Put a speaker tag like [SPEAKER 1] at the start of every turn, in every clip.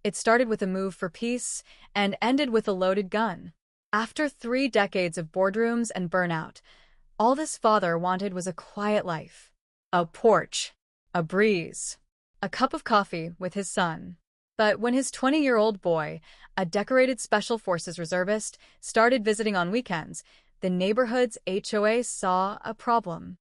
[SPEAKER 1] It started with a move for peace and ended with a loaded gun. After 3 decades of boardrooms and burnout, all this father wanted was a quiet life. A porch, a breeze, a cup of coffee with his son. But when his 20-year-old boy, a decorated Special Forces reservist, started visiting on weekends, the neighborhood's HOA saw a problem.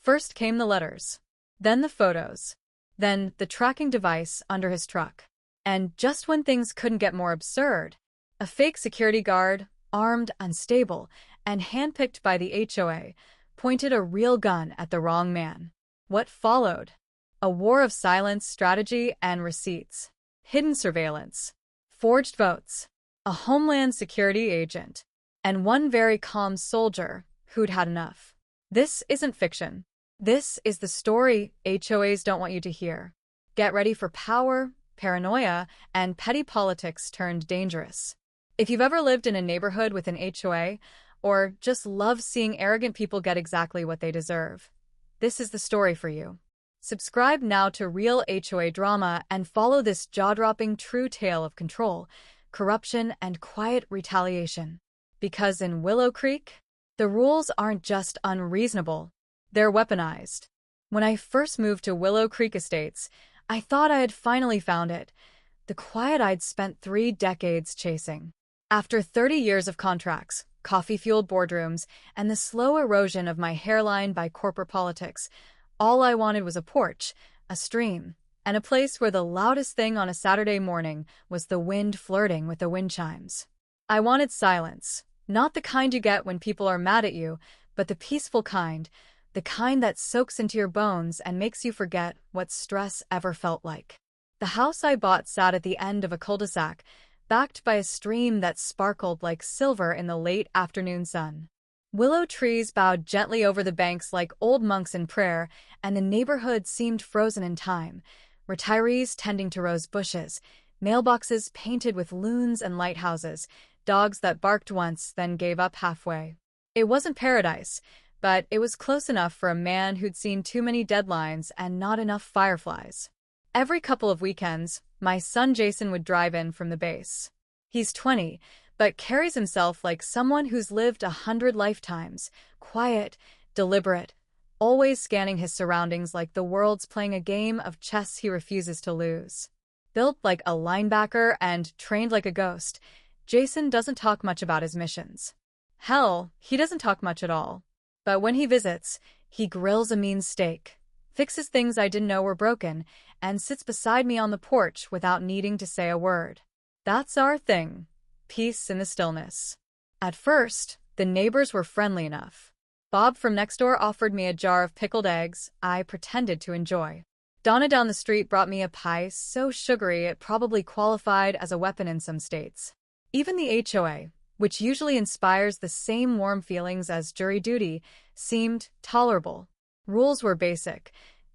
[SPEAKER 1] First came the letters, then the photos, then the tracking device under his truck. And just when things couldn't get more absurd, a fake security guard, armed, unstable, and handpicked by the HOA, pointed a real gun at the wrong man. What followed? A war of silence, strategy, and receipts. Hidden surveillance, forged votes, a Homeland Security agent, and one very calm soldier who'd had enough. This isn't fiction. This is the story HOAs don't want you to hear. Get ready for power, paranoia, and petty politics turned dangerous. If you've ever lived in a neighborhood with an HOA, or just love seeing arrogant people get exactly what they deserve, this is the story for you. Subscribe now to Real HOA Drama and follow this jaw-dropping true tale of control, corruption, and quiet retaliation. Because in Willow Creek, the rules aren't just unreasonable, they're weaponized. When I first moved to Willow Creek Estates, I thought I had finally found it, the quiet I'd spent 3 decades chasing. After 30 years of contracts, coffee-fueled boardrooms, and the slow erosion of my hairline by corporate politics, all I wanted was a porch, a stream, and a place where the loudest thing on a Saturday morning was the wind flirting with the wind chimes. I wanted silence, not the kind you get when people are mad at you, but the peaceful kind, the kind that soaks into your bones and makes you forget what stress ever felt like. The house I bought sat at the end of a cul-de-sac, backed by a stream that sparkled like silver in the late afternoon sun. Willow trees bowed gently over the banks like old monks in prayer, and the neighborhood seemed frozen in time. Retirees tending to rose bushes, mailboxes painted with loons and lighthouses, dogs that barked once then gave up halfway. It wasn't paradise, but it was close enough for a man who'd seen too many deadlines and not enough fireflies. Every couple of weekends, my son Jason would drive in from the base. He's 20, but carries himself like someone who's lived 100 lifetimes, quiet, deliberate, always scanning his surroundings like the world's playing a game of chess he refuses to lose. Built like a linebacker and trained like a ghost, Jason doesn't talk much about his missions. Hell, he doesn't talk much at all. But when he visits, he grills a mean steak, fixes things I didn't know were broken, and sits beside me on the porch without needing to say a word. That's our thing. Peace in the stillness. At first, the neighbors were friendly enough. Bob from next door offered me a jar of pickled eggs I pretended to enjoy. Donna down the street brought me a pie so sugary it probably qualified as a weapon in some states. Even the HOA, which usually inspires the same warm feelings as jury duty, seemed tolerable. Rules were basic.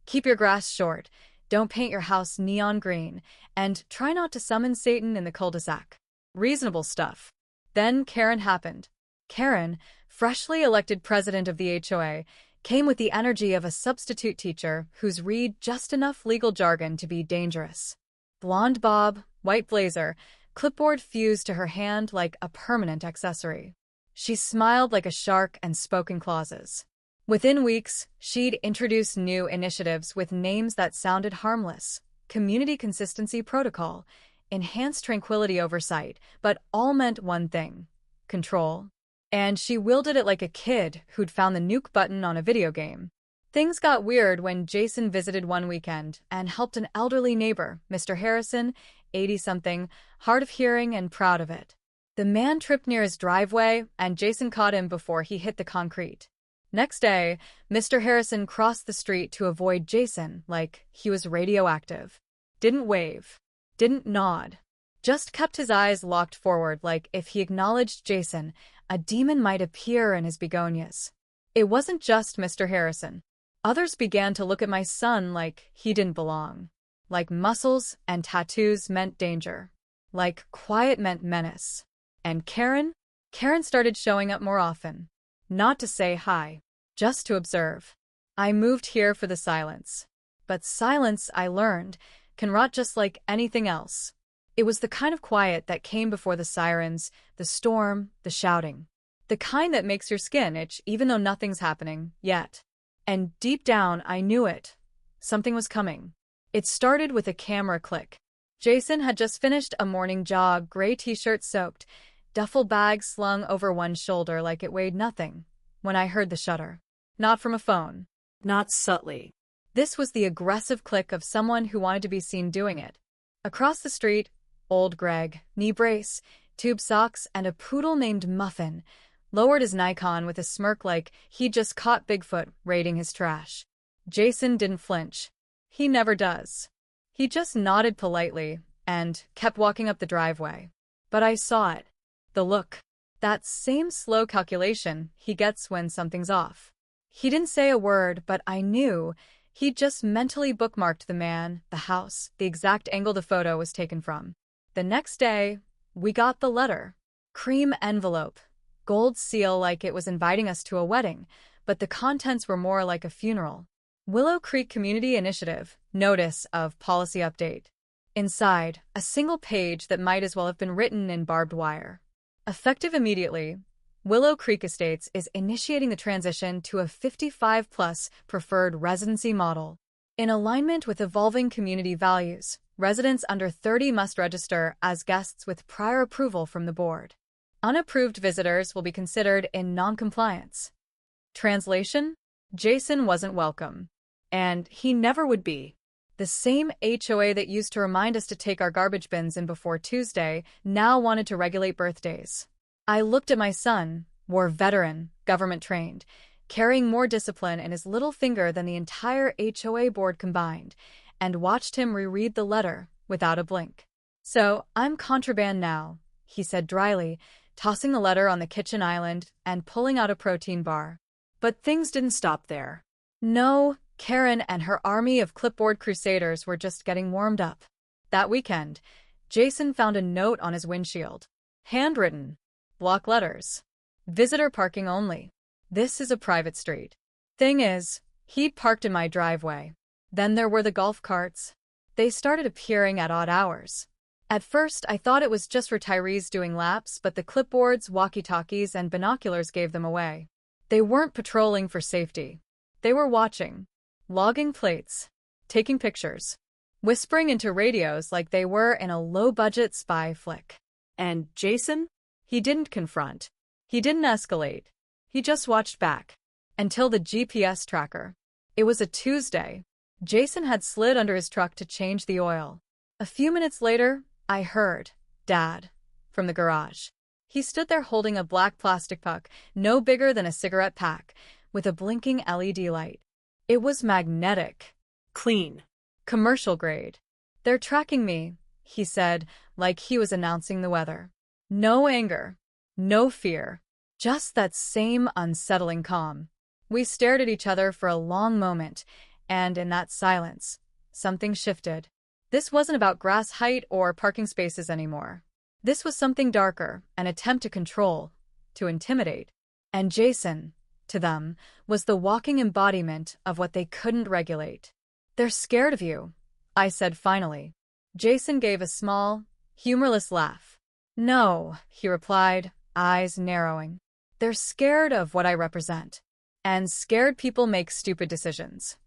[SPEAKER 1] Keep your grass short, don't paint your house neon green, and try not to summon Satan in the cul-de-sac. Reasonable stuff. Then Karen happened. Karen, freshly elected president of the HOA, came with the energy of a substitute teacher who's read just enough legal jargon to be dangerous. Blonde bob, white blazer, clipboard fused to her hand like a permanent accessory. She smiled like a shark and spoke in clauses. Within weeks, she'd introduced new initiatives with names that sounded harmless. Community Consistency Protocol, Enhanced Tranquility Oversight, but all meant one thing: control. And she wielded it like a kid who'd found the nuke button on a video game. Things got weird when Jason visited one weekend and helped an elderly neighbor, Mr. Harrison, 80-something, hard of hearing and proud of it. The man tripped near his driveway, and Jason caught him before he hit the concrete. Next day, Mr. Harrison crossed the street to avoid Jason like he was radioactive. Didn't wave. Didn't nod. Just kept his eyes locked forward like if he acknowledged Jason, a demon might appear in his begonias. It wasn't just Mr. Harrison. Others began to look at my son like he didn't belong. Like muscles and tattoos meant danger. Like quiet meant menace. And Karen? Karen started showing up more often. Not to say hi, just to observe. I moved here for the silence. But silence, I learned, can rot just like anything else. It was the kind of quiet that came before the sirens, the storm, the shouting. The kind that makes your skin itch even though nothing's happening yet. And deep down, I knew it. Something was coming. It started with a camera click. Jason had just finished a morning jog, gray t-shirt soaked, duffel bag slung over one shoulder like it weighed nothing, when I heard the shutter. Not from a phone.
[SPEAKER 2] Not subtly.
[SPEAKER 1] This was the aggressive click of someone who wanted to be seen doing it. Across the street, old Greg, knee brace, tube socks, and a poodle named Muffin, lowered his Nikon with a smirk like he'd just caught Bigfoot raiding his trash. Jason didn't flinch. He never does. He just nodded politely and kept walking up the driveway. But I saw it. The look. That same slow calculation he gets when something's off. He didn't say a word, but I knew he'd just mentally bookmarked the man, the house, the exact angle the photo was taken from. The next day, we got the letter. Cream envelope. Gold seal like it was inviting us to a wedding, but the contents were more like a funeral. Willow Creek Community Initiative. Notice of policy update. Inside, a single page that might as well have been written in barbed wire. Effective immediately, Willow Creek Estates is initiating the transition to a 55-plus preferred residency model. In alignment with evolving community values, residents under 30 must register as guests with prior approval from the board. Unapproved visitors will be considered in non-compliance. Translation? Jason wasn't welcome. And he never would be. The same HOA that used to remind us to take our garbage bins in before Tuesday now wanted to regulate birthdays. I looked at my son, war veteran, government-trained, carrying more discipline in his little finger than the entire HOA board combined, and watched him reread the letter without a blink. "So, I'm contraband now," he said dryly, tossing the letter on the kitchen island and pulling out a protein bar.
[SPEAKER 2] But things didn't stop there.
[SPEAKER 1] No, Karen and her army of clipboard crusaders were just getting warmed up. That weekend, Jason found a note on his windshield. Handwritten. Block letters. Visitor parking only. This is a private street. Thing is, he'd parked in my driveway. Then there were the golf carts. They started appearing at odd hours. At first, I thought it was just retirees doing laps, but the clipboards, walkie-talkies, and binoculars gave them away. They weren't patrolling for safety. They were watching. Logging plates. Taking pictures. Whispering into radios like they were in a low-budget spy flick.
[SPEAKER 2] And Jason?
[SPEAKER 1] He didn't confront. He didn't escalate. He just watched back. Until the GPS tracker. It was a Tuesday. Jason had slid under his truck to change the oil. A few minutes later, I heard, "Dad," from the garage. He stood there holding a black plastic puck, no bigger than a cigarette pack, with a blinking LED light. It was magnetic.
[SPEAKER 2] Clean.
[SPEAKER 1] Commercial grade. "They're tracking me," he said, like he was announcing the weather. No anger. No fear. Just that same unsettling calm. We stared at each other for a long moment, and in that silence, something shifted. This wasn't about grass height or parking spaces anymore. This was something darker, an attempt to control, to intimidate. And Jason, to them, was the walking embodiment of what they couldn't regulate. "They're scared of you," I said finally. Jason gave a small, humorless laugh. "No," he replied, eyes narrowing. "They're scared of what I represent. And scared people make stupid decisions."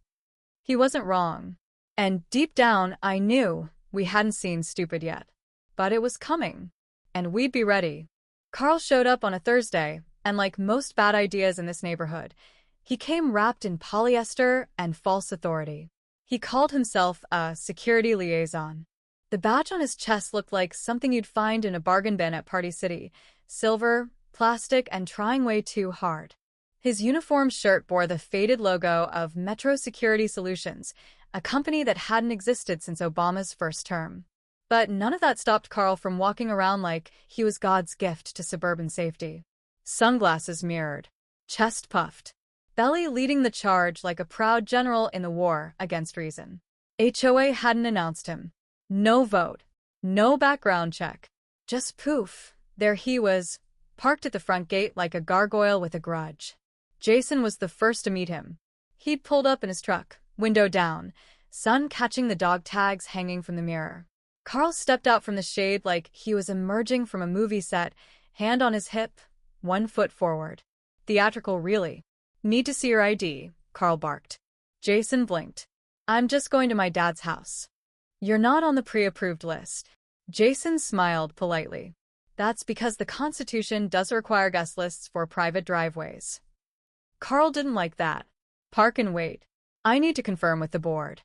[SPEAKER 1] He wasn't wrong. And deep down, I knew we hadn't seen stupid yet. But it was coming. And we'd be ready. Carl showed up on a Thursday, and like most bad ideas in this neighborhood, he came wrapped in polyester and false authority. He called himself a security liaison. The badge on his chest looked like something you'd find in a bargain bin at Party City. Silver, plastic, and trying way too hard. His uniform shirt bore the faded logo of Metro Security Solutions, a company that hadn't existed since Obama's first term. But none of that stopped Carl from walking around like he was God's gift to suburban safety. Sunglasses mirrored. Chest puffed. Belly leading the charge like a proud general in the war against reason. HOA hadn't announced him. No vote. No background check. Just poof. There he was, parked at the front gate like a gargoyle with a grudge. Jason was the first to meet him. He'd pulled up in his truck, window down, sun catching the dog tags hanging from the mirror. Carl stepped out from the shade like he was emerging from a movie set, hand on his hip, 1 foot forward. Theatrical, really. Need to see your ID, Carl barked. Jason blinked. I'm just going to my dad's house. You're not on the pre-approved list. Jason smiled politely. That's because the Constitution does require guest lists for private driveways. Carl didn't like that. Park and wait. I need to confirm with the board.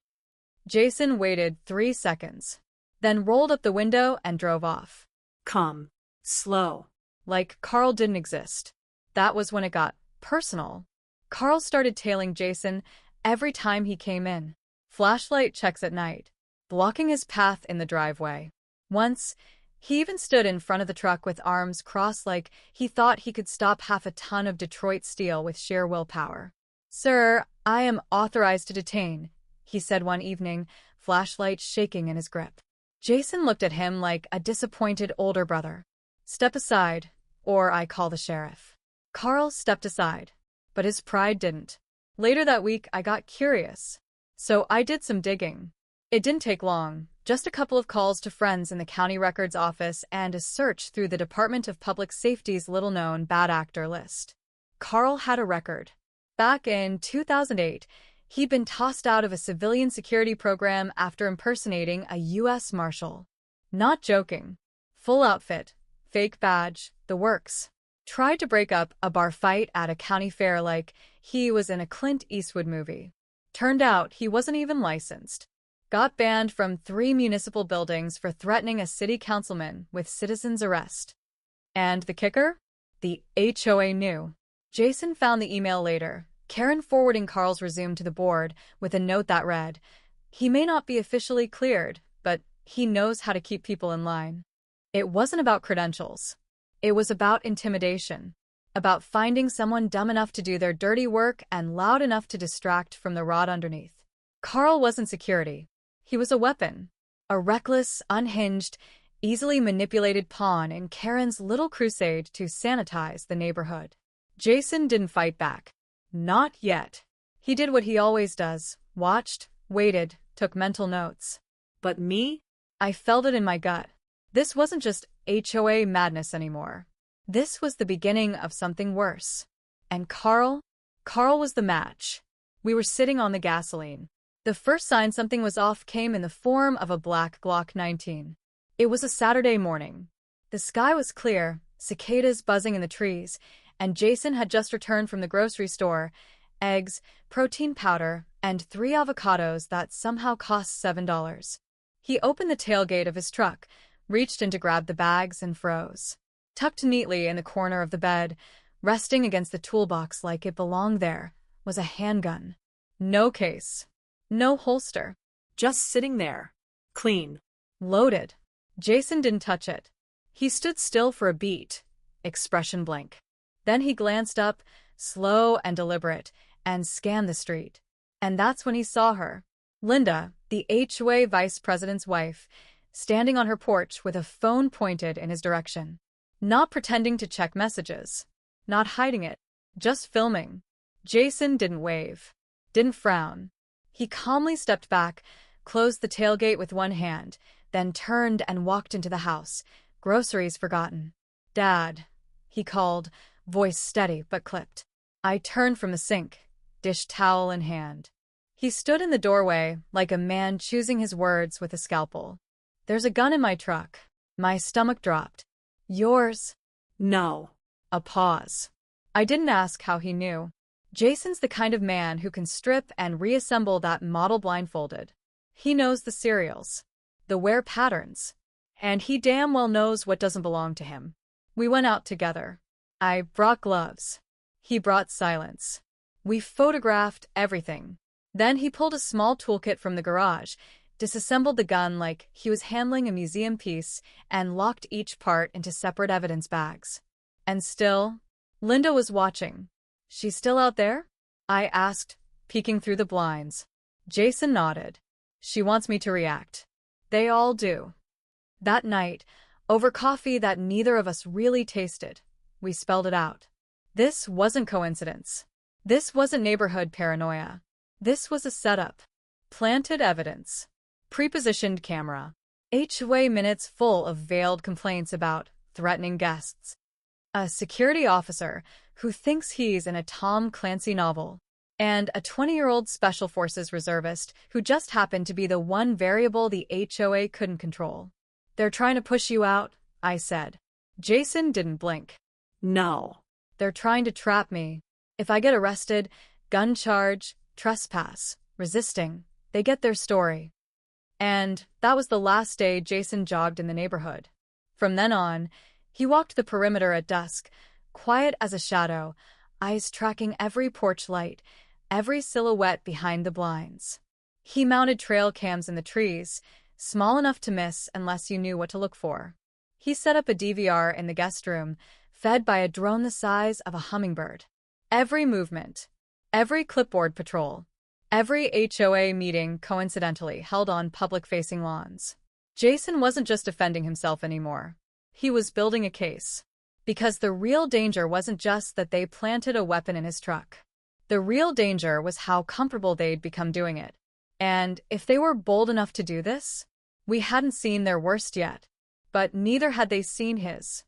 [SPEAKER 1] Jason waited 3 seconds, then rolled up the window and drove off.
[SPEAKER 2] Come. Slow.
[SPEAKER 1] Like Carl didn't exist. That was when it got personal. Carl started tailing Jason every time he came in. Flashlight checks at night, blocking his path in the driveway. Once, he even stood in front of the truck with arms crossed like he thought he could stop half a ton of Detroit steel with sheer willpower. Sir, I am authorized to detain, he said one evening, flashlight shaking in his grip. Jason looked at him like a disappointed older brother. Step aside, or I call the sheriff. Carl stepped aside, but his pride didn't. Later that week, I got curious. So I did some digging. It didn't take long, just a couple of calls to friends in the county records office and a search through the Department of Public Safety's little-known bad actor list. Carl had a record. Back in 2008, he'd been tossed out of a civilian security program after impersonating a U.S. Marshal. Not joking. Full outfit, fake badge, the works. Tried to break up a bar fight at a county fair like he was in a Clint Eastwood movie. Turned out he wasn't even licensed. Got banned from 3 municipal buildings for threatening a city councilman with citizen's arrest. And the kicker? The HOA knew. Jason found the email later, Karen forwarding Carl's resume to the board with a note that read, "He may not be officially cleared, but he knows how to keep people in line." It wasn't about credentials. It was about intimidation. About finding someone dumb enough to do their dirty work and loud enough to distract from the rot underneath. Carl wasn't security. He was a weapon. A reckless, unhinged, easily manipulated pawn in Karen's little crusade to sanitize the neighborhood. Jason didn't fight back. Not yet. He did what he always does. Watched, waited, took mental notes.
[SPEAKER 2] But me?
[SPEAKER 1] I felt it in my gut. This wasn't just HOA madness anymore. This was the beginning of something worse. And Carl was the match. We were sitting on the gasoline. The first sign something was off came in the form of a black Glock 19. It was a Saturday morning. The sky was clear, cicadas buzzing in the trees, and Jason had just returned from the grocery store, eggs, protein powder, and 3 avocados that somehow cost $7. He opened the tailgate of his truck, reached in to grab the bags, and froze. Tucked neatly in the corner of the bed, resting against the toolbox like it belonged there, was a handgun. No case. No holster.
[SPEAKER 2] Just sitting there. Clean.
[SPEAKER 1] Loaded. Jason didn't touch it. He stood still for a beat, expression blank. Then he glanced up, slow and deliberate, and scanned the street. And that's when he saw her. Linda, the HOA vice president's wife, standing on her porch with a phone pointed in his direction. Not pretending to check messages. Not hiding it. Just filming. Jason didn't wave. Didn't frown. He calmly stepped back, closed the tailgate with one hand, then turned and walked into the house, groceries forgotten. "Dad," he called, voice steady but clipped. I turned from the sink, dish towel in hand. He stood in the doorway like a man choosing his words with a scalpel. "There's a gun in my truck." My stomach dropped. "Yours?"
[SPEAKER 2] No.
[SPEAKER 1] A pause. I didn't ask how he knew. Jason's the kind of man who can strip and reassemble that model blindfolded. He knows the serials, the wear patterns, and he damn well knows what doesn't belong to him. We went out together. I brought gloves. He brought silence. We photographed everything. Then he pulled a small toolkit from the garage, disassembled the gun like he was handling a museum piece, and locked each part into separate evidence bags. And still, Linda was watching. "She's still out there?" I asked, peeking through the blinds. Jason nodded. "She wants me to react." They all do. That night, over coffee that neither of us really tasted, we spelled it out. This wasn't coincidence. This wasn't neighborhood paranoia. This was a setup. Planted evidence. Prepositioned camera. HOA minutes full of veiled complaints about threatening guests. A security officer who thinks he's in a Tom Clancy novel. And a 20-year-old Special Forces reservist who just happened to be the one variable the HOA couldn't control. They're trying to push you out, I said. Jason didn't blink.
[SPEAKER 2] No.
[SPEAKER 1] They're trying to trap me. If I get arrested, gun charge, trespass, resisting, they get their story. And that was the last day Jason jogged in the neighborhood. From then on, he walked the perimeter at dusk, quiet as a shadow, eyes tracking every porch light, every silhouette behind the blinds. He mounted trail cams in the trees, small enough to miss unless you knew what to look for. He set up a DVR in the guest room, fed by a drone the size of a hummingbird. Every movement, every clipboard patrol, every HOA meeting coincidentally held on public-facing lawns. Jason wasn't just defending himself anymore. He was building a case. Because the real danger wasn't just that they planted a weapon in his truck. The real danger was how comfortable they'd become doing it. And if they were bold enough to do this, we hadn't seen their worst yet. But neither had they seen his.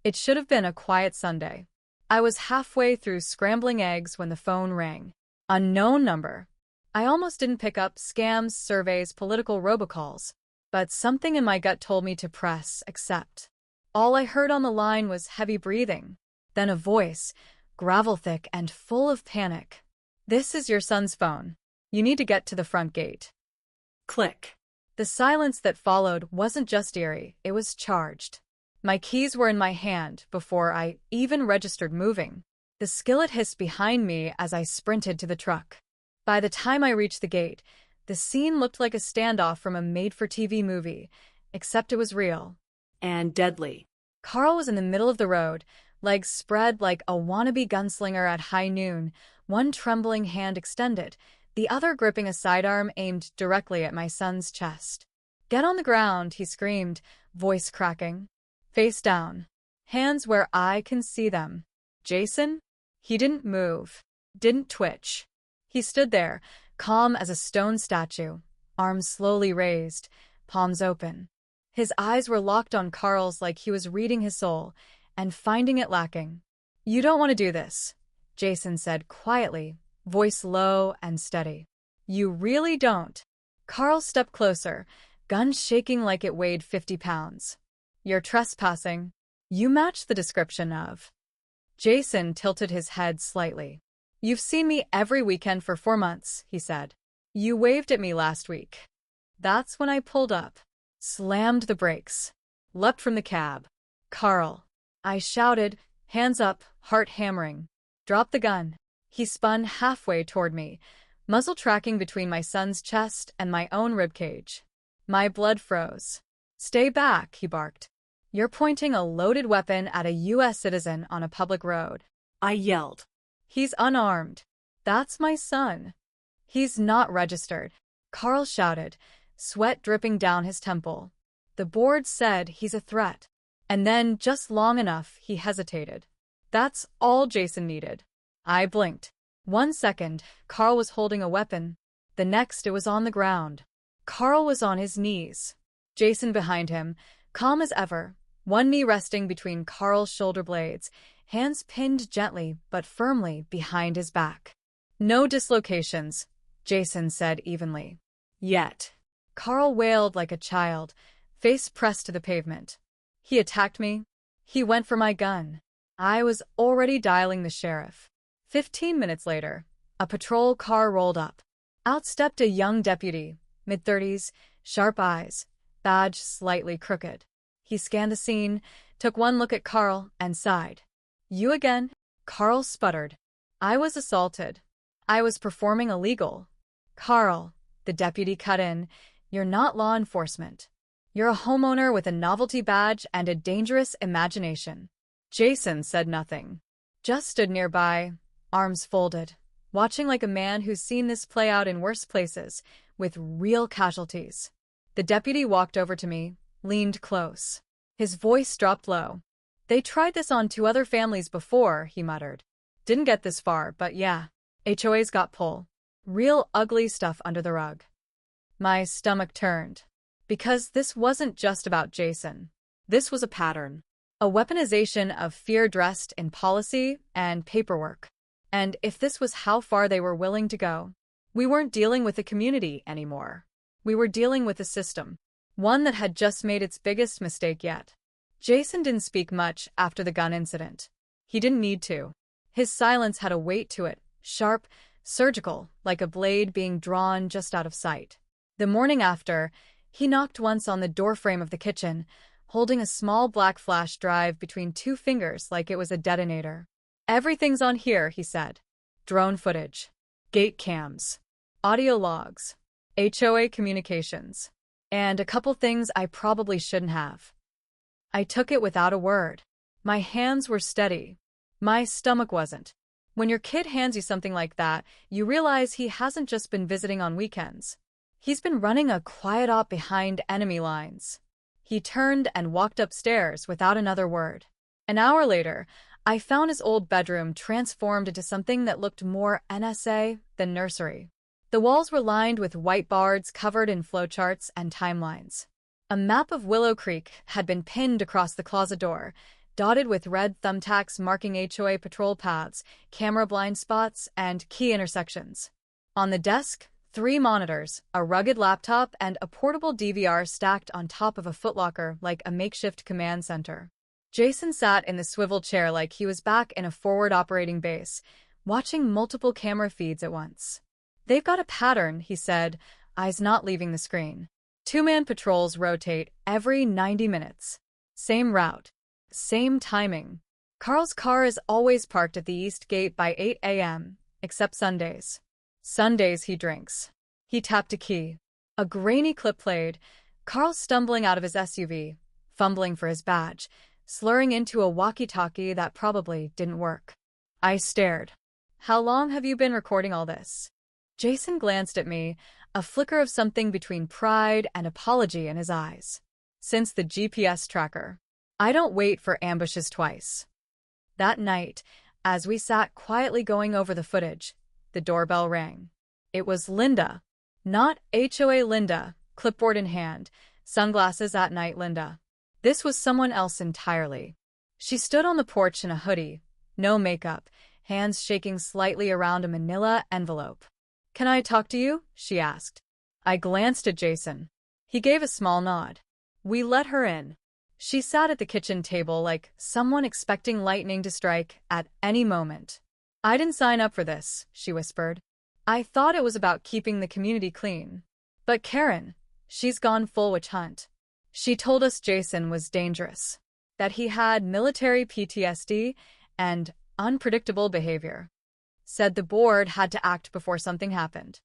[SPEAKER 1] It should have been a quiet Sunday. I was halfway through scrambling eggs when the phone rang. Unknown number. I almost didn't pick up scams, surveys, political robocalls. But something in my gut told me to press accept. All I heard on the line was heavy breathing. Then a voice, gravel-thick and full of panic. "This is your son's phone. You need to get to the front gate."
[SPEAKER 2] Click.
[SPEAKER 1] The silence that followed wasn't just eerie, it was charged. My keys were in my hand before I even registered moving. The skillet hissed behind me as I sprinted to the truck. By the time I reached the gate, the scene looked like a standoff from a made-for-TV movie, except it was real.
[SPEAKER 2] And deadly.
[SPEAKER 1] Carl was in the middle of the road, legs spread like a wannabe gunslinger at high noon, one trembling hand extended, the other gripping a sidearm aimed directly at my son's chest. "Get on the ground," he screamed, voice cracking. Face down. Hands where I can see them. Jason? He didn't move. Didn't twitch. He stood there, calm as a stone statue, arms slowly raised, palms open. His eyes were locked on Carl's like he was reading his soul, and finding it lacking. "You don't want to do this," Jason said quietly, voice low and steady. "You really don't." Carl stepped closer, gun shaking like it weighed 50 pounds. "You're trespassing. You match the description of." Jason tilted his head slightly. "You've seen me every weekend for 4 months," he said. "You waved at me last week." That's when I pulled up, slammed the brakes, leapt from the cab. "Carl," I shouted, hands up, heart hammering. "Drop the gun." He spun halfway toward me, muzzle tracking between my son's chest and my own ribcage. My blood froze. "Stay back," he barked. "You're pointing a loaded weapon at a U.S. citizen on a public road."
[SPEAKER 2] I yelled.
[SPEAKER 1] "He's unarmed." "That's my son." "He's not registered," Carl shouted, sweat dripping down his temple. "The board said he's a threat." And then, just long enough, he hesitated. That's all Jason needed. I blinked. 1 second, Carl was holding a weapon. The next, it was on the ground. Carl was on his knees. Jason behind him, calm as ever, one knee resting between Carl's shoulder blades, hands pinned gently but firmly behind his back. "No dislocations," Jason said evenly. "Yet." Carl wailed like a child, face pressed to the pavement. "He attacked me. He went for my gun." I was already dialing the sheriff. 15 minutes later, a patrol car rolled up. Out stepped a young deputy, mid-30s, sharp eyes, badge slightly crooked. He scanned the scene, took one look at Carl, and sighed. "You again?" Carl sputtered. "I was assaulted. I was performing illegal." "Carl," the deputy cut in, "you're not law enforcement. You're a homeowner with a novelty badge and a dangerous imagination." Jason said nothing. Just stood nearby, arms folded, watching like a man who's seen this play out in worse places, with real casualties. The deputy walked over to me, leaned close. His voice dropped low. "They tried this on 2 other families before," he muttered. "Didn't get this far, but yeah. HOA's got pull. Real ugly stuff under the rug." My stomach turned. Because this wasn't just about Jason. This was a pattern. A weaponization of fear dressed in policy and paperwork. And if this was how far they were willing to go, we weren't dealing with a community anymore. We were dealing with a system. One that had just made its biggest mistake yet. Jason didn't speak much after the gun incident. He didn't need to. His silence had a weight to it, sharp, surgical, like a blade being drawn just out of sight. The morning after, he knocked once on the doorframe of the kitchen, holding a small black flash drive between two fingers like it was a detonator. "Everything's on here," he said. Drone footage, gate cams, audio logs, HOA communications, and a couple things I probably shouldn't have. I took it without a word. My hands were steady. My stomach wasn't. When your kid hands you something like that, you realize he hasn't just been visiting on weekends. He's been running a quiet op behind enemy lines. He turned and walked upstairs without another word. An hour later, I found his old bedroom transformed into something that looked more NSA than nursery. The walls were lined with whiteboards covered in flowcharts and timelines. A map of Willow Creek had been pinned across the closet door, dotted with red thumbtacks marking HOA patrol paths, camera blind spots, and key intersections. On the desk, 3 monitors, a rugged laptop, and a portable DVR stacked on top of a footlocker like a makeshift command center. Jason sat in the swivel chair like he was back in a forward operating base, watching multiple camera feeds at once. "They've got a pattern," he said, eyes not leaving the screen. 2-man patrols rotate every 90 minutes. Same route. Same timing. Carl's car is always parked at the east gate by 8 a.m., except Sundays. Sundays he drinks. He tapped a key. A grainy clip played, Carl stumbling out of his SUV, fumbling for his badge, slurring into a walkie-talkie that probably didn't work. I stared. "How long have you been recording all this?" Jason glanced at me, a flicker of something between pride and apology in his eyes. "Since the GPS tracker. I don't wait for ambushes twice." That night, as we sat quietly going over the footage, the doorbell rang. It was Linda. Not HOA Linda, clipboard in hand, sunglasses at night Linda. This was someone else entirely. She stood on the porch in a hoodie, no makeup, hands shaking slightly around a manila envelope. "Can I talk to you?" she asked. I glanced at Jason. He gave a small nod. We let her in. She sat at the kitchen table like someone expecting lightning to strike at any moment. "I didn't sign up for this," she whispered. "I thought it was about keeping the community clean. But Karen, she's gone full witch hunt. She told us Jason was dangerous, that he had military PTSD and unpredictable behavior. Said the board had to act before something happened."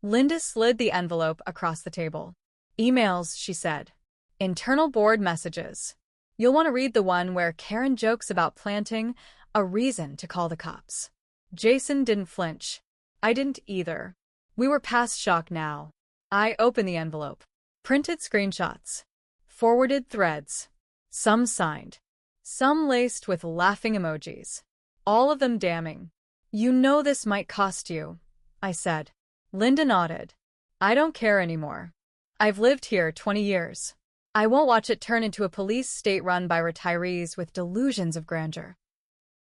[SPEAKER 1] Linda slid the envelope across the table. "Emails," she said. "Internal board messages. You'll want to read the one where Karen jokes about planting a reason to call the cops." Jason didn't flinch. I didn't either. We were past shock now. I opened the envelope. Printed screenshots. Forwarded threads. Some signed. Some laced with laughing emojis. All of them damning. "You know this might cost you," I said. Linda nodded. "I don't care anymore. I've lived here 20 years. I won't watch it turn into a police state run by retirees with delusions of grandeur."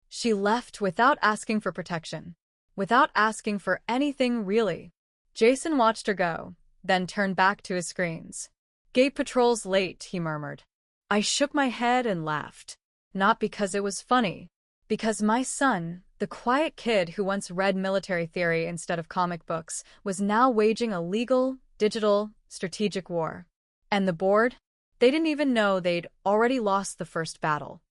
[SPEAKER 1] She left without asking for protection. Without asking for anything really. Jason watched her go, then turned back to his screens. "Gate patrol's late," he murmured. I shook my head and laughed. Not because it was funny. Because my son, the quiet kid who once read military theory instead of comic books, was now waging a legal, digital, strategic war. And the board? They didn't even know they'd already lost the first battle.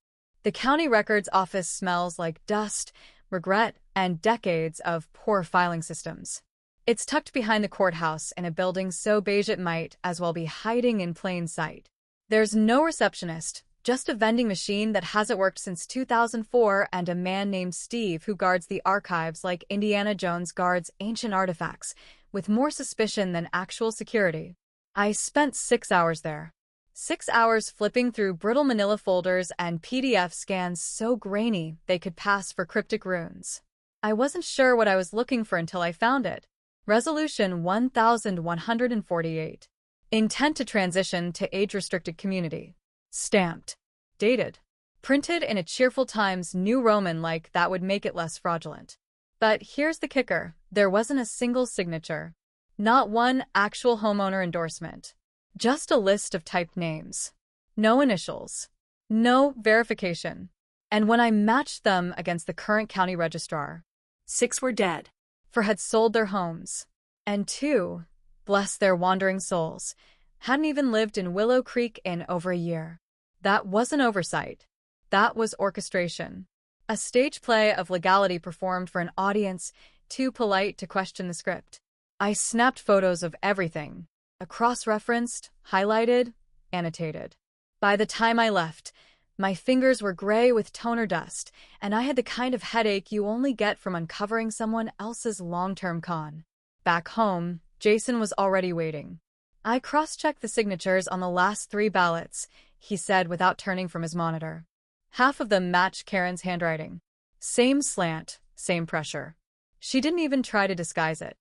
[SPEAKER 1] The county records office smells like dust, regret, and decades of poor filing systems. It's tucked behind the courthouse in a building so beige it might as well be hiding in plain sight. There's no receptionist, just a vending machine that hasn't worked since 2004 and a man named Steve who guards the archives like Indiana Jones guards ancient artifacts, with more suspicion than actual security. I spent 6 hours there. 6 hours flipping through brittle manila folders and PDF scans so grainy they could pass for cryptic runes. I wasn't sure what I was looking for until I found it. Resolution 1148. Intent to transition to age-restricted community. Stamped. Dated. Printed in a cheerful Times New Roman like that would make it less fraudulent. But here's the kicker. There wasn't a single signature. Not one actual homeowner endorsement. Just a list of typed names. No initials. No verification. And when I matched them against the current county registrar,
[SPEAKER 2] 6 were dead.
[SPEAKER 1] for had sold their homes, and 2, bless their wandering souls, hadn't even lived in Willow Creek in over a year. That wasn't oversight. That was orchestration. A stage play of legality performed for an audience too polite to question the script. I snapped photos of everything, cross-referenced, highlighted, annotated. By the time I left, my fingers were gray with toner dust, and I had the kind of headache you only get from uncovering someone else's long-term con. Back home, Jason was already waiting. I cross-checked the signatures on the last 3 ballots, he said without turning from his monitor. Half of them matched Karen's handwriting. Same slant, same pressure. She didn't even try to disguise it.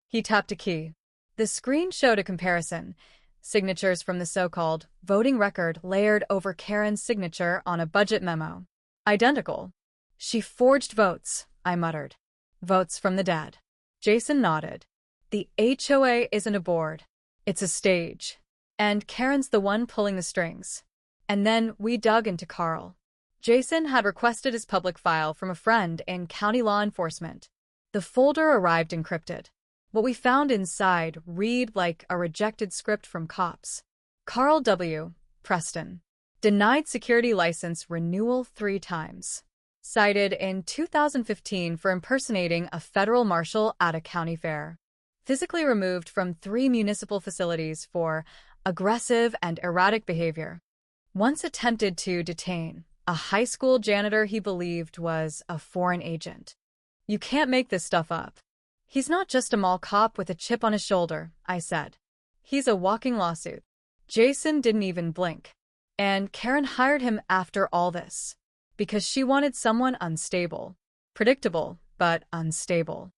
[SPEAKER 1] He tapped a key. The screen showed a comparison. Signatures from the so-called voting record layered over Karen's signature on a budget memo. Identical. She forged votes, I muttered. Votes from the dead. Jason nodded. The HOA isn't a board. It's a stage. And Karen's the one pulling the strings. And then we dug into Carl. Jason had requested his public file from a friend in county law enforcement. The folder arrived encrypted. What we found inside read like a rejected script from cops. Carl W. Preston. Denied security license renewal 3 times. Cited in 2015 for impersonating a federal marshal at a county fair. Physically removed from 3 municipal facilities for aggressive and erratic behavior. Once attempted to detain a high school janitor he believed was a foreign agent. You can't make this stuff up. He's not just a mall cop with a chip on his shoulder, I said. He's a walking lawsuit. Jason didn't even blink. And Karen hired him after all this. Because she wanted someone unstable. Predictable, but unstable.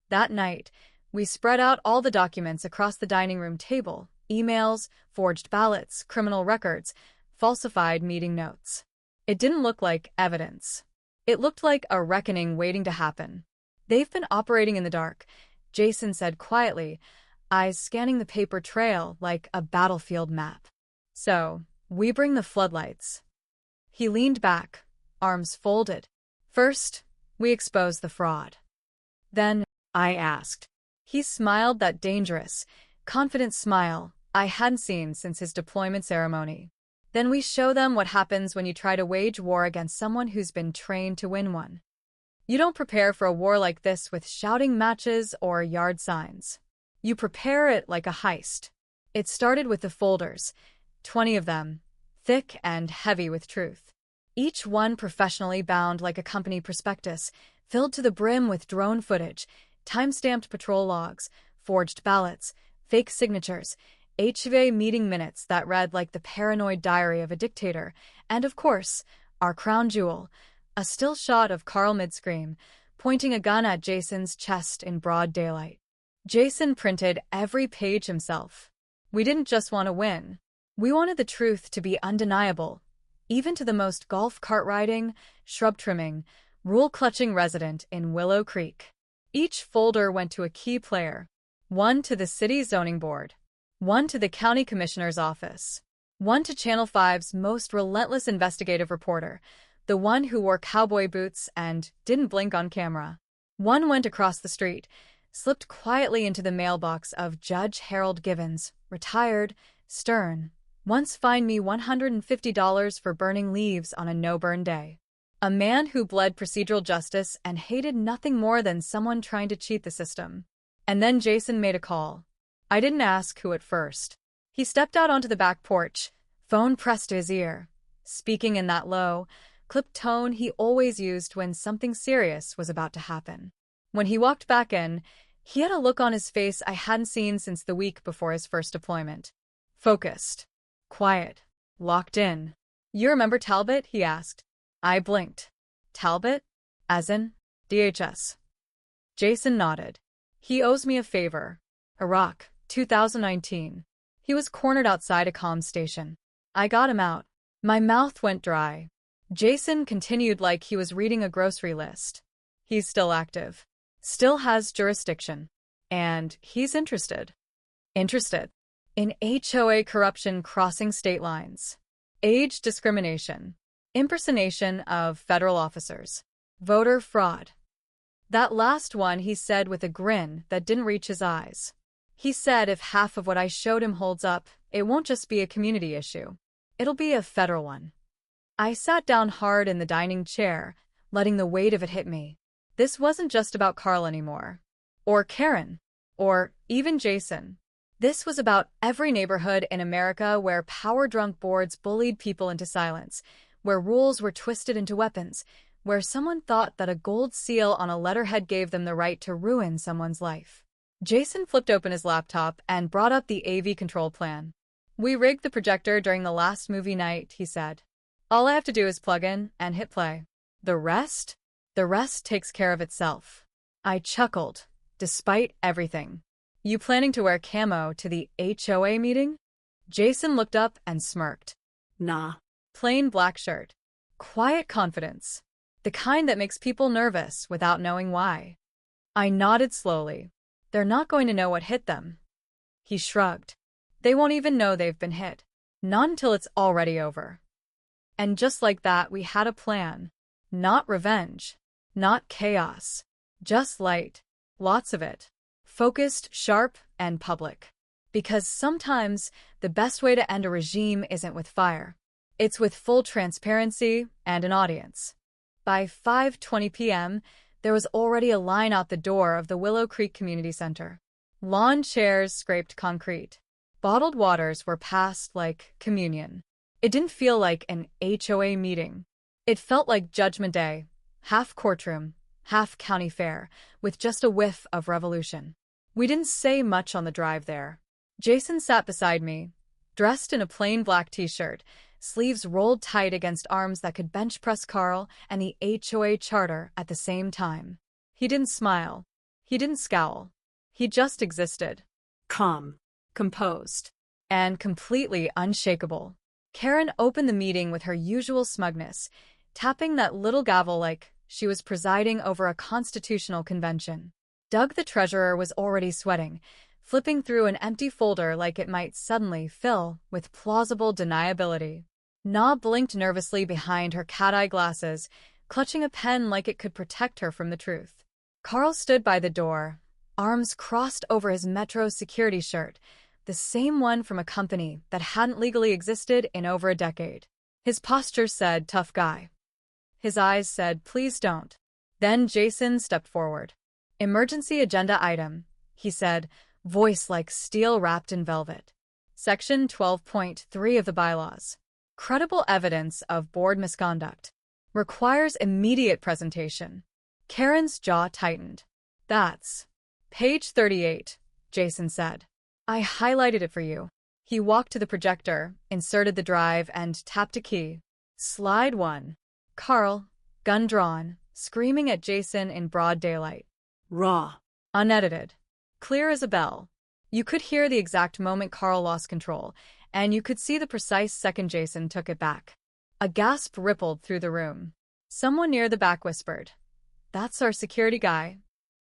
[SPEAKER 1] That night, we spread out all the documents across the dining room table. Emails, forged ballots, criminal records, falsified meeting notes. It didn't look like evidence. It looked like a reckoning waiting to happen. They've been operating in the dark, Jason said quietly, eyes scanning the paper trail like a battlefield map. So, we bring the floodlights. He leaned back, arms folded. First, we expose the fraud. Then, I asked. He smiled that dangerous, confident smile I hadn't seen since his deployment ceremony. Then we show them what happens when you try to wage war against someone who's been trained to win one. You don't prepare for a war like this with shouting matches or yard signs. You prepare it like a heist. It started with the folders, 20 of them, thick and heavy with truth. Each one professionally bound like a company prospectus, filled to the brim with drone footage, time-stamped patrol logs, forged ballots, fake signatures, HOA meeting minutes that read like the paranoid diary of a dictator, and of course, our crown jewel, a still shot of Carl mid-scream, pointing a gun at Jason's chest in broad daylight. Jason printed every page himself. We didn't just want to win. We wanted the truth to be undeniable, even to the most golf cart riding, shrub trimming, rule-clutching resident in Willow Creek. Each folder went to a key player, one to the city zoning board, one to the county commissioner's office, one to Channel 5's most relentless investigative reporter, the one who wore cowboy boots and didn't blink on camera. One went across the street, slipped quietly into the mailbox of Judge Harold Givens, retired, stern, once fined me $150 for burning leaves on a no-burn day. A man who bled procedural justice and hated nothing more than someone trying to cheat the system. And then Jason made a call. I didn't ask who at first. He stepped out onto the back porch, phone pressed to his ear, speaking in that low, clipped tone he always used when something serious was about to happen. When he walked back in, he had a look on his face I hadn't seen since the week before his first deployment. Focused. Quiet. Locked in. You remember Talbot? He asked. I blinked. Talbot? As in? DHS. Jason nodded. He owes me a favor. Iraq, 2019. He was cornered outside a comm station. I got him out. My mouth went dry. Jason continued like he was reading a grocery list. He's still active. Still has jurisdiction. And he's interested. Interested in HOA corruption crossing state lines, age discrimination, impersonation of federal officers, voter fraud. That last one he said with a grin that didn't reach his eyes. He said if half of what I showed him holds up, it won't just be a community issue. It'll be a federal one. I sat down hard in the dining chair, letting the weight of it hit me. This wasn't just about Carl anymore. Or Karen. Or even Jason. This was about every neighborhood in America where power-drunk boards bullied people into silence, where rules were twisted into weapons, where someone thought that a gold seal on a letterhead gave them the right to ruin someone's life. Jason flipped open his laptop and brought up the AV control plan. We rigged the projector during the last movie night, he said. All I have to do is plug in and hit play. The rest? The rest takes care of itself. I chuckled, despite everything. You planning to wear camo to the HOA meeting? Jason looked up and smirked.
[SPEAKER 2] Nah.
[SPEAKER 1] Plain black shirt. Quiet confidence. The kind that makes people nervous without knowing why. I nodded slowly. They're not going to know what hit them. He shrugged. They won't even know they've been hit. Not until it's already over. And just like that, we had a plan. Not revenge. Not chaos. Just light. Lots of it. Focused, sharp, and public. Because sometimes the best way to end a regime isn't with fire. It's with full transparency and an audience. By 5:20 p.m., there was already a line out the door of the Willow Creek Community Center. Lawn chairs scraped concrete. Bottled waters were passed like communion. It didn't feel like an HOA meeting. It felt like Judgment Day, half courtroom, half county fair, with just a whiff of revolution. We didn't say much on the drive there. Jason sat beside me, dressed in a plain black t-shirt, sleeves rolled tight against arms that could bench press Carl and the HOA charter at the same time. He didn't smile. He didn't scowl. He just existed.
[SPEAKER 2] Calm.
[SPEAKER 1] Composed. And completely unshakable. Karen opened the meeting with her usual smugness, tapping that little gavel like she was presiding over a constitutional convention. Doug the treasurer was already sweating, flipping through an empty folder like it might suddenly fill with plausible deniability. Na blinked nervously behind her cat-eye glasses, clutching a pen like it could protect her from the truth. Carl stood by the door, arms crossed over his Metro security shirt, the same one from a company that hadn't legally existed in over a decade. His posture said, tough guy. His eyes said, please don't. Then Jason stepped forward. Emergency agenda item, he said, voice like steel wrapped in velvet. Section 12.3 of the bylaws. Credible evidence of board misconduct. Requires immediate presentation. Karen's jaw tightened. That's page 38, Jason said. I highlighted it for you. He walked to the projector, inserted the drive, and tapped a key. Slide 1. Carl, gun drawn, screaming at Jason in broad daylight.
[SPEAKER 2] Raw.
[SPEAKER 1] Unedited. Clear as a bell. You could hear the exact moment Carl lost control, and you could see the precise second Jason took it back. A gasp rippled through the room. Someone near the back whispered, "That's our security guy."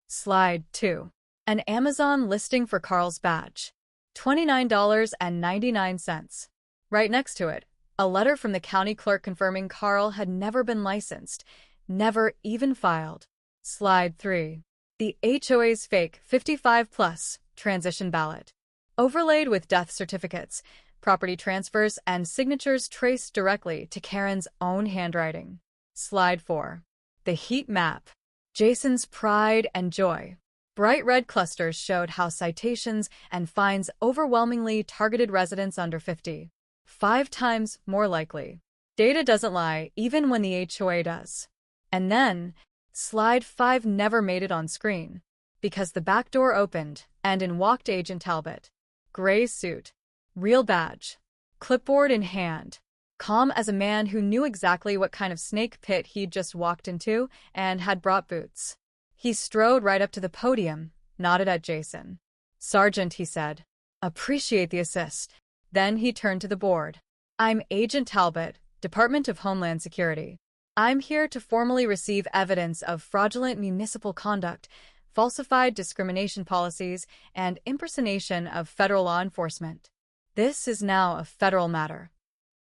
[SPEAKER 1] Slide 2. An Amazon listing for Carl's badge. $29.99. Right next to it, a letter from the county clerk confirming Carl had never been licensed, never even filed. Slide 3. The HOA's fake 55-plus transition ballot. Overlaid with death certificates, property transfers, and signatures traced directly to Karen's own handwriting. Slide 4. The heat map. Jason's pride and joy. Bright red clusters showed how citations and fines overwhelmingly targeted residents under 50. 5 times more likely. Data doesn't lie, even when the HOA does. And then, Slide 5 never made it on screen, because the back door opened, and in walked Agent Talbot. Gray suit. Real badge. Clipboard in hand. Calm as a man who knew exactly what kind of snake pit he'd just walked into and had brought boots. He strode right up to the podium, nodded at Jason. "Sergeant," he said. Appreciate the assist. Then he turned to the board. I'm Agent Talbot, Department of Homeland Security. I'm here to formally receive evidence of fraudulent municipal conduct, falsified discrimination policies, and impersonation of federal law enforcement. This is now a federal matter.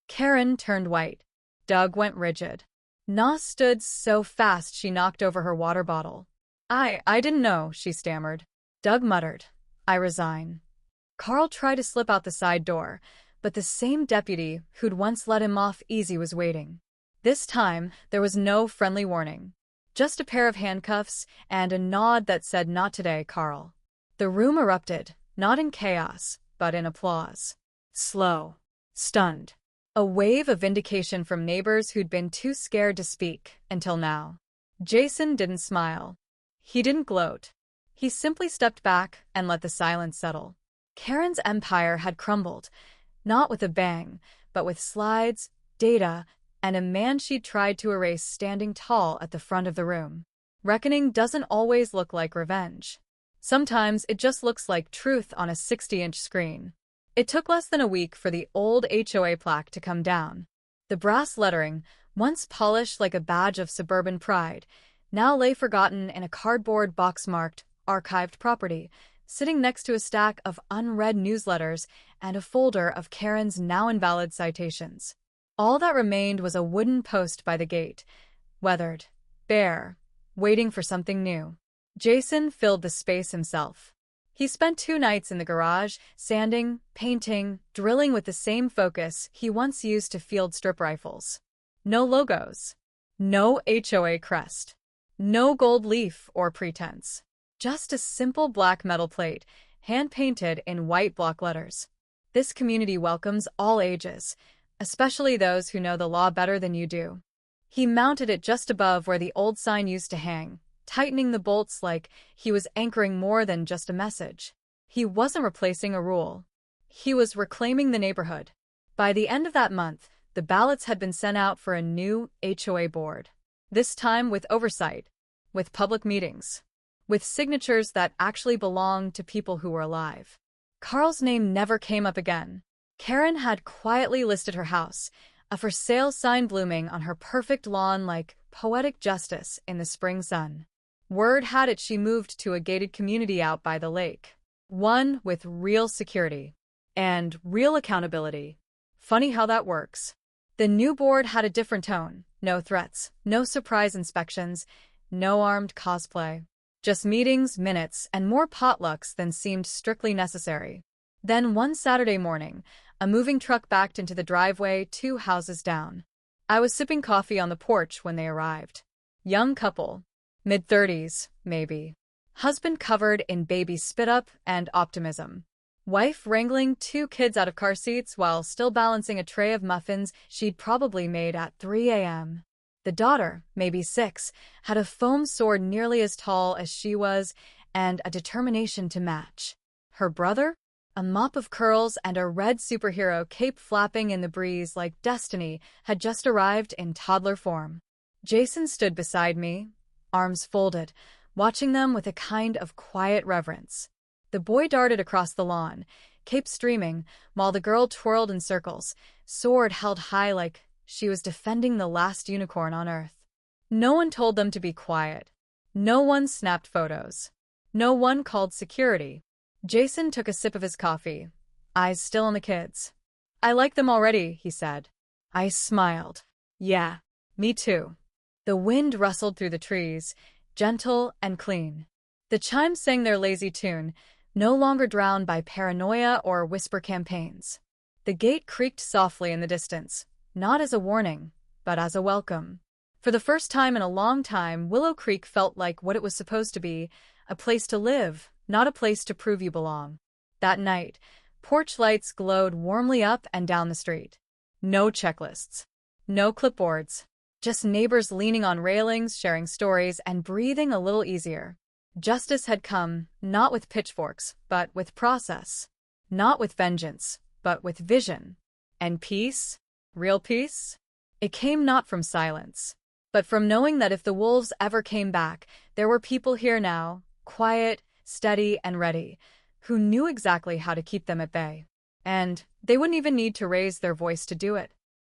[SPEAKER 1] Karen turned white. Doug went rigid. Na stood so fast she knocked over her water bottle. I didn't know, she stammered. Doug muttered, I resign. Carl tried to slip out the side door, but the same deputy who'd once let him off easy was waiting. This time, there was no friendly warning. Just a pair of handcuffs and a nod that said, not today, Carl. The room erupted, not in chaos, but in applause. Slow. Stunned. A wave of vindication from neighbors who'd been too scared to speak until now. Jason didn't smile. He didn't gloat. He simply stepped back and let the silence settle. Karen's empire had crumbled, not with a bang, but with slides, data, and a man she'd tried to erase standing tall at the front of the room. Reckoning doesn't always look like revenge. Sometimes it just looks like truth on a 60-inch screen. It took less than a week for the old HOA plaque to come down. The brass lettering, once polished like a badge of suburban pride, now lay forgotten in a cardboard box marked Archived Property, sitting next to a stack of unread newsletters and a folder of Karen's now-invalid citations. All that remained was a wooden post by the gate, weathered, bare, waiting for something new. Jason filled the space himself. He spent 2 nights in the garage, sanding, painting, drilling with the same focus he once used to field strip rifles. No logos. No HOA crest. No gold leaf or pretense. Just a simple black metal plate, hand-painted in white block letters. This community welcomes all ages, especially those who know the law better than you do. He mounted it just above where the old sign used to hang, tightening the bolts like he was anchoring more than just a message. He wasn't replacing a rule. He was reclaiming the neighborhood. By the end of that month, the ballots had been sent out for a new HOA board. This time with oversight, with public meetings, with signatures that actually belonged to people who were alive. Carl's name never came up again. Karen had quietly listed her house, a for sale sign blooming on her perfect lawn like poetic justice in the spring sun. Word had it she moved to a gated community out by the lake. One with real security. And real accountability. Funny how that works. The new board had a different tone. No threats, no surprise inspections, no armed cosplay. Just meetings, minutes, and more potlucks than seemed strictly necessary. Then one Saturday morning, a moving truck backed into the driveway 2 houses down. I was sipping coffee on the porch when they arrived. Young couple. Mid-30s, maybe. Husband covered in baby spit-up and optimism. Wife wrangling 2 kids out of car seats while still balancing a tray of muffins she'd probably made at 3 a.m. The daughter, maybe 6, had a foam sword nearly as tall as she was and a determination to match. Her brother? A mop of curls and a red superhero cape flapping in the breeze like destiny had just arrived in toddler form. Jason stood beside me, arms folded, watching them with a kind of quiet reverence. The boy darted across the lawn, cape streaming, while the girl twirled in circles, sword held high like she was defending the last unicorn on Earth. No one told them to be quiet. No one snapped photos. No one called security. Jason took a sip of his coffee, eyes still on the kids. I like them already, he said. I smiled. Yeah, me too. The wind rustled through the trees, gentle and clean. The chimes sang their lazy tune, no longer drowned by paranoia or whisper campaigns. The gate creaked softly in the distance, not as a warning, but as a welcome. For the first time in a long time, Willow Creek felt like what it was supposed to be, a place to live, not a place to prove you belong. That night, porch lights glowed warmly up and down the street. No checklists. No clipboards. Just neighbors leaning on railings, sharing stories, and breathing a little easier. Justice had come, not with pitchforks, but with process. Not with vengeance, but with vision. And peace? Real peace? It came not from silence, but from knowing that if the wolves ever came back, there were people here now, quiet, steady, and ready, who knew exactly how to keep them at bay. And they wouldn't even need to raise their voice to do it.